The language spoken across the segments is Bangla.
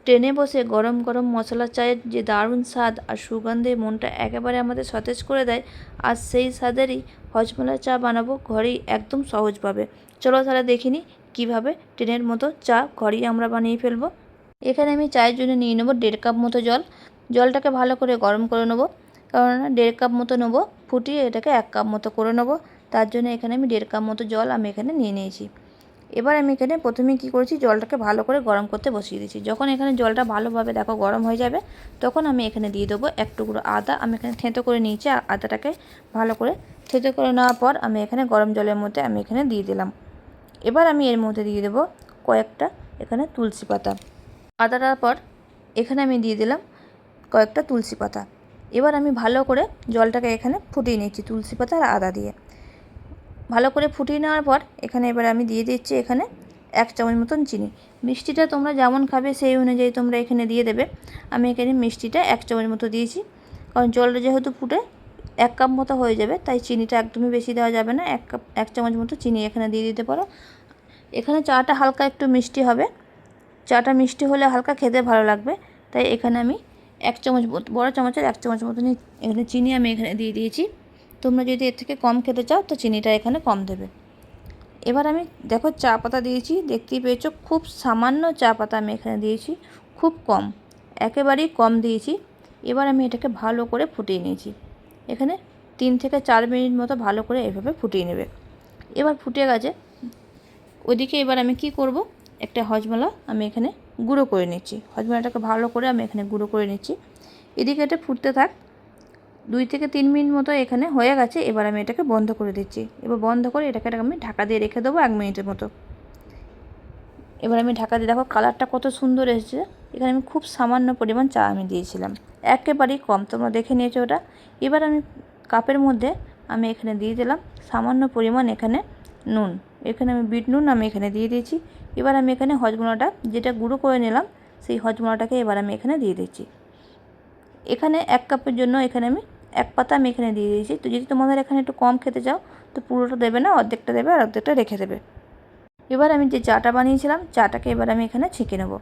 ট্রেনে বসে গরম গরম মশলা চায়ের যে দারুণ স্বাদ আর সুগন্ধে মনটা একেবারে আমাদের সতেজ করে দেয়, আর সেই স্বাদেরই হজমোলা চা বানাবো ঘরেই একদম সহজভাবে। চলো তাহলে দেখিনি কিভাবে ট্রেনের মতো চা ঘরেই আমরা বানিয়ে ফেলবো। এখানে আমি চায়ের জন্য নিয়ে নেবো 1.5 কাপ মতো জল। জলটাকে ভালো করে গরম করে নেবো, কারণ 1.5 কাপ মতো নেবো, ফুটিয়ে এটাকে 1 কাপ মতো করে নেবো। তার জন্য এখানে আমি 1.5 কাপ মতো জল আমি এখানে নিয়ে নিয়েছি। এবার আমি এখানে প্রথমে কি করেছি, জলটাকে ভালো করে গরম করতে বসিয়ে দিয়েছি। যখন এখানে জলটা ভালোভাবে দেখো গরম হয়ে যাবে, তখন আমি এখানে দিয়ে দেবো 1 টুকরো আদা। আমি এখানে থেঁতো করে নিয়েছি। আদাটাকে ভালো করে থেঁতো করে নেওয়ার পর আমি এখানে গরম জলের মধ্যে আমি এখানে দিয়ে দিলাম। এবার আমি এর মধ্যে দিয়ে দেবো কয়েকটা এখানে তুলসী পাতা। আদাটার পর এখানে আমি দিয়ে দিলাম কয়েকটা তুলসী পাতা। এবার আমি ভালো করে জলটাকে এখানে ফুটিয়ে নিচ্ছি তুলসী পাতা আর আদা দিয়ে। ভালো করে ফুটিয়ে নেওয়ার পর এখানে এবার আমি দিয়ে দিচ্ছি এখানে 1 চামচ মতন চিনি। মিষ্টিটা তোমরা যেমন খাবে সেই অনুযায়ী তোমরা এখানে দিয়ে দেবে। আমি এখানে মিষ্টিটা 1 চামচ মতো দিয়েছি, কারণ জলটা যেহেতু ফুটে 1 কাপ মতো হয়ে যাবে, তাই চিনিটা একদমই বেশি দেওয়া যাবে না। 1 চামচ মতো চিনি এখানে দিয়ে দিতে পারো। এখানে চাটা হালকা একটু মিষ্টি হবে, চাটা মিষ্টি হলে হালকা খেতে ভালো লাগবে, তাই এখানে আমি 1 চামচ বড় চামচের 1 চামচ মতন এখানে চিনি আমি এখানে দিয়ে দিয়েছি। তোমরা যদি এর থেকে কম খেতে চাও তো চিনিটা এখানে কম দেবে। এবার আমি দেখো চা পাতা দিয়েছি, দেখতেই পেয়েছো খুব সামান্য চা পাতা আমি এখানে দিয়েছি, খুব কম, একেবারেই কম দিয়েছি। এবার আমি এটাকে ভালো করে ফুটিয়ে নিয়েছি। এখানে 3 থেকে 4 মিনিট মতো ভালো করে এভাবে ফুটিয়ে নেবে। এবার ফুটে গেছে, ওইদিকে এবার আমি কি করব, একটা হজমোলা আমি এখানে গুঁড়ো করে নিচ্ছি। হজমোলাটাকে ভালো করে আমি এখানে গুঁড়ো করে নিচ্ছি। এদিকে এটা ফুটতে থাক। 2 থেকে 3 মিনিট মতো এখানে হয়ে গেছে। এবার আমি এটাকে বন্ধ করে দিচ্ছি। এবার বন্ধ করে এটাকে আমি ঢাকা দিয়ে রেখে দেবো 1 মিনিটের মতো। এবার আমি ঢাকা দিয়ে দেখো কালারটা কত সুন্দর এসেছে। এখানে আমি খুব সামান্য পরিমাণ চা আমি দিয়েছিলাম, একেবারেই কম, তোমরা দেখে নিয়েছো ওটা। এবার আমি কাপের মধ্যে আমি এখানে দিয়ে দিলাম সামান্য পরিমাণ এখানে নুন। এখানে আমি বিট নুন আমি এখানে দিয়ে দিয়েছি। এবার আমি এখানে হজমোলাটা যেটা গুঁড়ো করে নিলাম, সেই হজমোলাটাকে এবার আমি এখানে দিয়ে দিচ্ছি। এখানে 1 কাপের জন্য এখানে আমি 1 পাতা আমি এখানে দিয়ে দিয়েছি। তো যদি তোমাদের এখানে একটু কম খেতে চাও তো পুরোটা দেবে না, অর্ধেকটা দেবে আর অর্ধেকটা রেখে দেবে। এবার আমি যে চাটা বানিয়েছিলাম চাটাকে এবার আমি এখানে ছেঁকে নেব।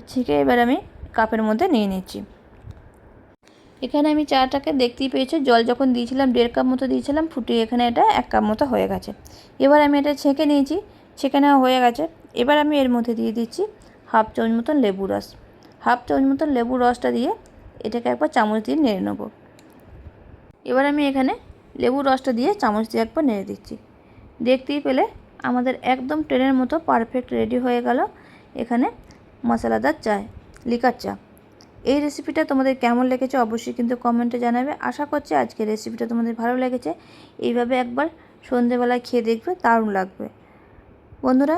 ছেঁকে এবার আমি কাপের মধ্যে নিয়ে নিচ্ছি। এখানে আমি চাটাকে দেখতেই পেয়েছো, জল যখন দিয়েছিলাম 1.5 কাপ মতো দিয়েছিলাম, ফুটিয়ে এখানে এটা 1 কাপ মতো হয়ে গেছে। এবার আমি এটা ছেঁকে নিয়েছি, ছেঁকে নেওয়া হয়ে গেছে। এবার আমি এর মধ্যে দিয়ে দিচ্ছি 1/2 চামচ মতন লেবু রস। 1/2 চামচ মতন লেবু রসটা দিয়ে এটাকে একবার চামচ দিয়ে নেড়ে নেব। এবার আমি এখানে লেবুর রসটা দিয়ে চামচ দিয়ে একবার নেড়ে দিচ্ছি। দেখতেই পেলে আমাদের একদম ট্রেনের মতো পারফেক্ট রেডি হয়ে গেল এখানে মশলাদার চা, লিকার চা। এই রেসিপিটা তোমাদের কেমন লেগেছে অবশ্যই কিন্তু কমেন্টে জানাবে। আশা করছি আজকের রেসিপিটা তোমাদের ভালো লেগেছে। এইভাবে একবার সন্ধেবেলায় খেয়ে দেখবে, দারুণ লাগবে। বন্ধুরা,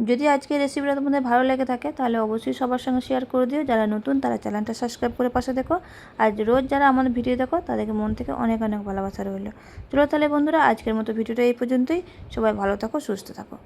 যদি আজকের রেসিপিটা তোমাদের ভালো লেগে থাকে তাহলে অবশ্যই সবার সঙ্গে শেয়ার করে দিও। যারা নতুন তারা চ্যানেলটা সাবস্ক্রাইব করে পাশে দেখো, আর রোজ যারা আমাদের ভিডিও দেখো তাদেরকে মন থেকে অনেক অনেক ভালোবাসা রইল। চলো তাহলে বন্ধুরা, আজকের মতো ভিডিওটা এই পর্যন্তই। সবাই ভালো থাকো, সুস্থ থাকো।